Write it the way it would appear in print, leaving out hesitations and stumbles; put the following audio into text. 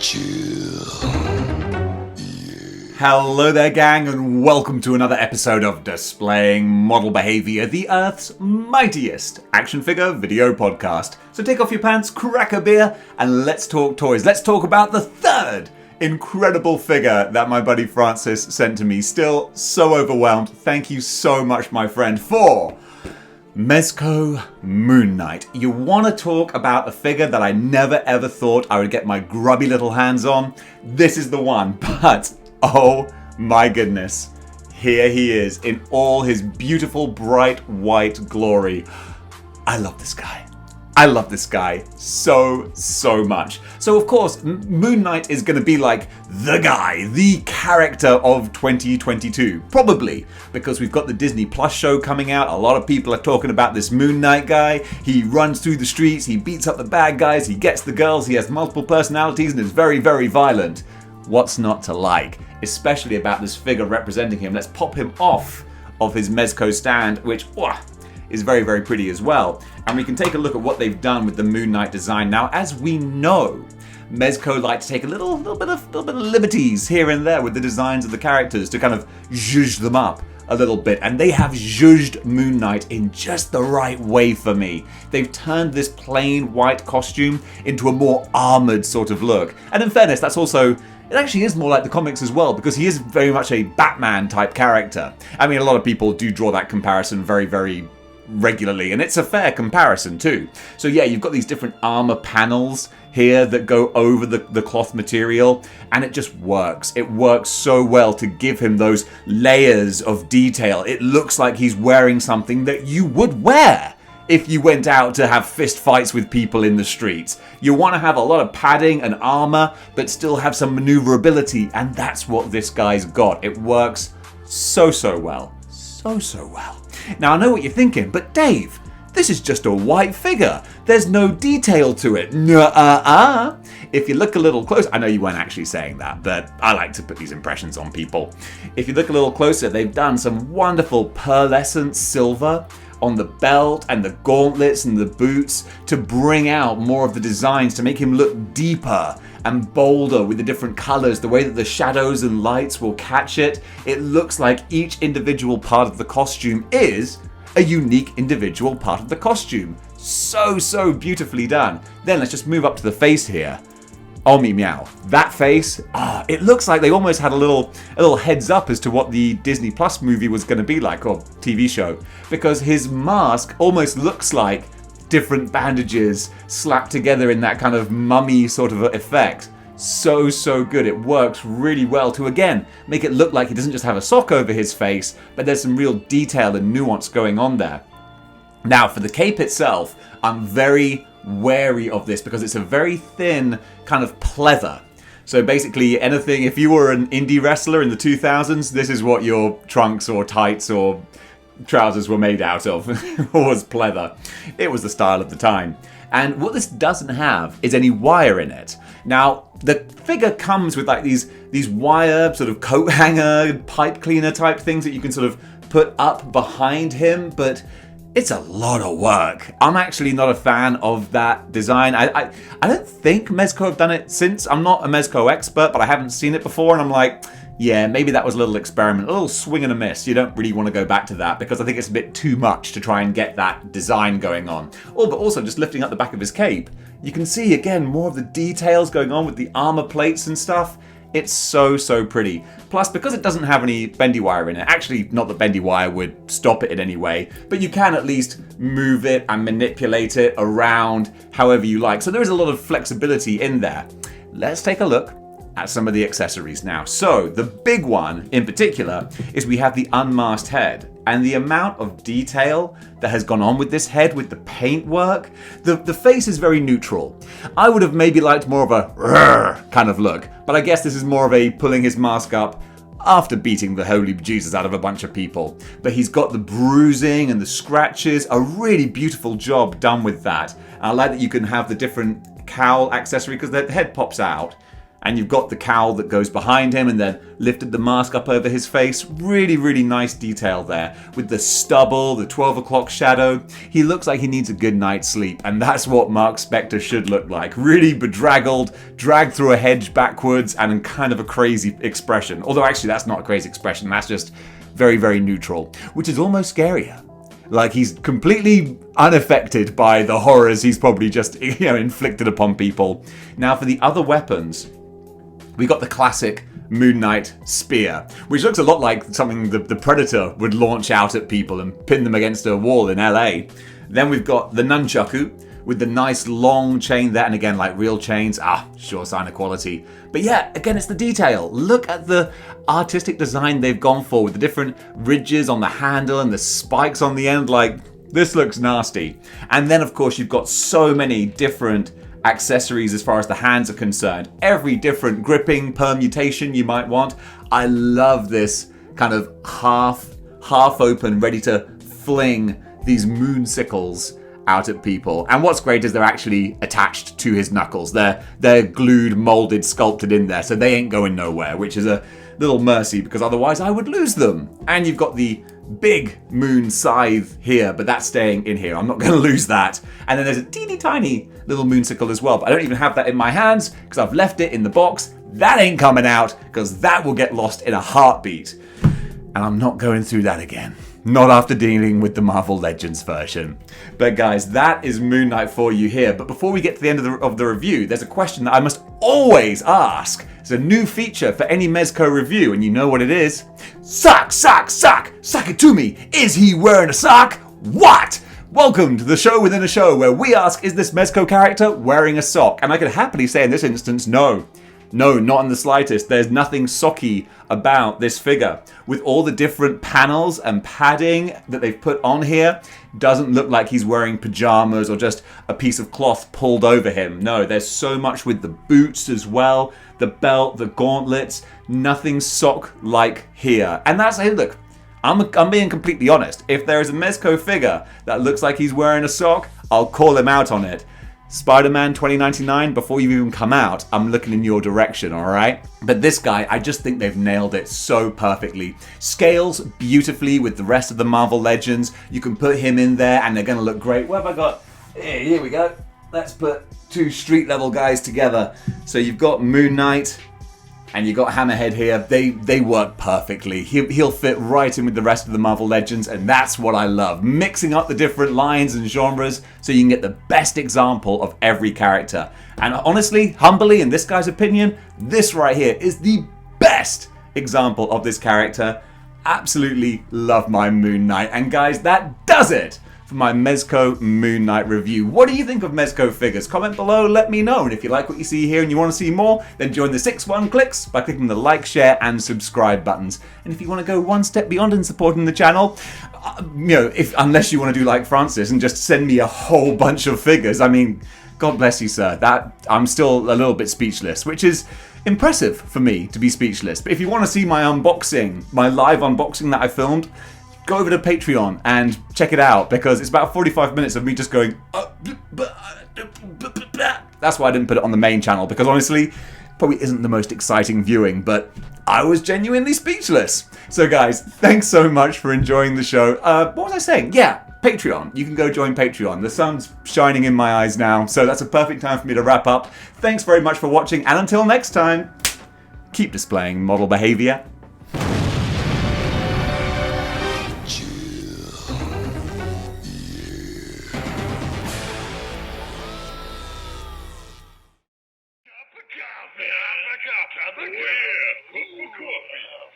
chill. Hello there, gang, and welcome to another episode of Displaying Model Behaviour, the Earth's mightiest action figure video podcast. So take off your pants, crack a beer, and let's talk toys. Let's talk about the third incredible figure that my buddy Francis sent to me. Still so overwhelmed. Thank you so much, my friend, for Mezco Moon Knight. You want to talk about a figure that I never ever thought I would get my grubby little hands on? This is the one, but oh my goodness, here he is in all his beautiful bright white glory. I love this guy. I love this guy so much. So of course, Moon Knight is going to be like the guy, the character of 2022. Probably, because we've got the Disney Plus show coming out. A lot of people are talking about this Moon Knight guy. He runs through the streets, he beats up the bad guys, he gets the girls, he has multiple personalities and is very, very violent. What's not to like? Especially about this figure representing him. Let's pop him off of his Mezco stand, which is very, very pretty as well. And we can take a look at what they've done with the Moon Knight design. Now, as we know, Mezco like to take a little bit of liberties here and there with the designs of the characters to kind of zhuzh them up a little bit, and they have zhuzhed Moon Knight in just the right way for me. They've turned this plain white costume into a more armored sort of look. And in fairness, that's also, it actually is more like the comics as well, because he is very much a Batman type character. I mean, a lot of people do draw that comparison very, very regularly, and it's a fair comparison too. So yeah, you've got these different armor panels here that go over the cloth material, and it just works. It works so well to give him those layers of detail. It looks like he's wearing something that you would wear if you went out to have fist fights with people in the streets. You want to have a lot of padding and armor, but still have some maneuverability, and that's what this guy's got. It works so well. So well. Now, I know what you're thinking, but Dave, this is just a white figure. There's no detail to it. Nuh-uh-uh. If you look a little closer, I know you weren't actually saying that, but I like to put these impressions on people. If you look a little closer, they've done some wonderful pearlescent silver on the belt and the gauntlets and the boots to bring out more of the designs, to make him look deeper and bolder with the different colors, the way that the shadows and lights will catch it. It looks like each individual part of the costume is a unique individual part of the costume. So beautifully done. Then let's just move up to the face here. Oh me meow. That face, it looks like they almost had a little heads up as to what the Disney Plus movie was going to be like, or TV show, because his mask almost looks like different bandages slapped together in that kind of mummy sort of effect. So good. It works really well to, again, make it look like he doesn't just have a sock over his face, but there's some real detail and nuance going on there. Now, for the cape itself, I'm very wary of this because it's a very thin kind of pleather. So basically anything, if you were an indie wrestler in the 2000s, this is what your trunks or tights or trousers were made out of, was pleather. It was the style of the time. And what this doesn't have is any wire in it. Now, the figure comes with like these wire sort of coat hanger, pipe cleaner type things that you can sort of put up behind him, but it's a lot of work. I'm actually not a fan of that design. I don't think Mezco have done it since. I'm not a Mezco expert, but I haven't seen it before, and I'm like, yeah, maybe that was a little experiment, a little swing and a miss. You don't really want to go back to that because I think it's a bit too much to try and get that design going on. Oh, but also just lifting up the back of his cape, you can see again more of the details going on with the armor plates and stuff. It's so pretty. Plus, because it doesn't have any bendy wire in it, actually not that bendy wire would stop it in any way, but you can at least move it and manipulate it around however you like. So there is a lot of flexibility in there. Let's take a look at some of the accessories now. So the big one in particular is we have the unmasked head, and the amount of detail that has gone on with this head, with the paintwork. The face is very neutral. I would have maybe liked more of a kind of look, but I guess this is more of a pulling his mask up after beating the holy Jesus out of a bunch of people. But he's got the bruising and the scratches, a really beautiful job done with that. And I like that you can have the different cowl accessory because the head pops out. And you've got the cowl that goes behind him and then lifted the mask up over his face. Really, really nice detail there. With the stubble, the 12 o'clock shadow. He looks like he needs a good night's sleep. And that's what Mark Spector should look like. Really bedraggled, dragged through a hedge backwards, and in kind of a crazy expression. Although actually that's not a crazy expression. That's just very, very neutral. Which is almost scarier. Like he's completely unaffected by the horrors he's probably just inflicted upon people. Now for the other weapons, we got the classic Moon Knight spear, which looks a lot like something the Predator would launch out at people and pin them against a wall in LA. Then we've got the Nunchuku with the nice long chain there, and again, like real chains, sure sign of quality. But yeah, again, it's the detail. Look at the artistic design they've gone for with the different ridges on the handle and the spikes on the end. Like, this looks nasty. And then, of course, you've got so many different accessories as far as the hands are concerned. Every different gripping permutation you might want. I love this kind of half open, ready to fling these moon sickles out at people. And what's great is they're actually attached to his knuckles. They're glued, molded, sculpted in there, so they ain't going nowhere, which is a little mercy because otherwise I would lose them. And you've got the big moon scythe here, but that's staying in here. I'm not going to lose that. And then there's a teeny tiny little moonsicle as well, but I don't even have that in my hands because I've left it in the box. That ain't coming out because that will get lost in a heartbeat. And I'm not going through that again. Not after dealing with the Marvel Legends version. But guys, that is Moon Knight for you here. But before we get to the end of the review, there's a question that I must always ask. It's a new feature for any Mezco review, and you know what it is. Sock, sock, sock! Sock it to me! Is he wearing a sock? What? Welcome to the show within a show where we ask, is this Mezco character wearing a sock? And I could happily say in this instance, no. No, not in the slightest. There's nothing socky about this figure. With all the different panels and padding that they've put on here, doesn't look like he's wearing pajamas or just a piece of cloth pulled over him. No, there's so much with the boots as well, the belt, the gauntlets, nothing sock-like here. And that's it, look, I'm being completely honest. If there is a Mezco figure that looks like he's wearing a sock, I'll call him out on it. Spider-Man 2099, before you even come out, I'm looking in your direction, alright? But this guy, I just think they've nailed it so perfectly. Scales beautifully with the rest of the Marvel Legends. You can put him in there and they're going to look great. What have I got? Here we go. Let's put two street level guys together. So you've got Moon Knight and you've got Hammerhead here. They work perfectly. He'll fit right in with the rest of the Marvel Legends, and that's what I love. Mixing up the different lines and genres so you can get the best example of every character. And honestly, humbly, in this guy's opinion, this right here is the best example of this character. Absolutely love my Moon Knight. And guys, that does it for my Mezco Moon Knight review. What do you think of Mezco figures? Comment below, let me know. And if you like what you see here and you want to see more, then join the 6-1 clicks by clicking the like, share, and subscribe buttons. And if you want to go one step beyond in supporting the channel, unless you want to do like Francis and just send me a whole bunch of figures, I mean, God bless you, sir. I'm still a little bit speechless, which is impressive for me to be speechless. But if you want to see my unboxing, my live unboxing that I filmed, go over to Patreon and check it out because it's about 45 minutes of me just going. That's why I didn't put it on the main channel because honestly, probably isn't the most exciting viewing, but I was genuinely speechless. So guys, thanks so much for enjoying the show. What was I saying? Yeah, Patreon. You can go join Patreon. The sun's shining in my eyes now, so that's a perfect time for me to wrap up. Thanks very much for watching, and until next time, keep displaying model behavior. Cup of coffee.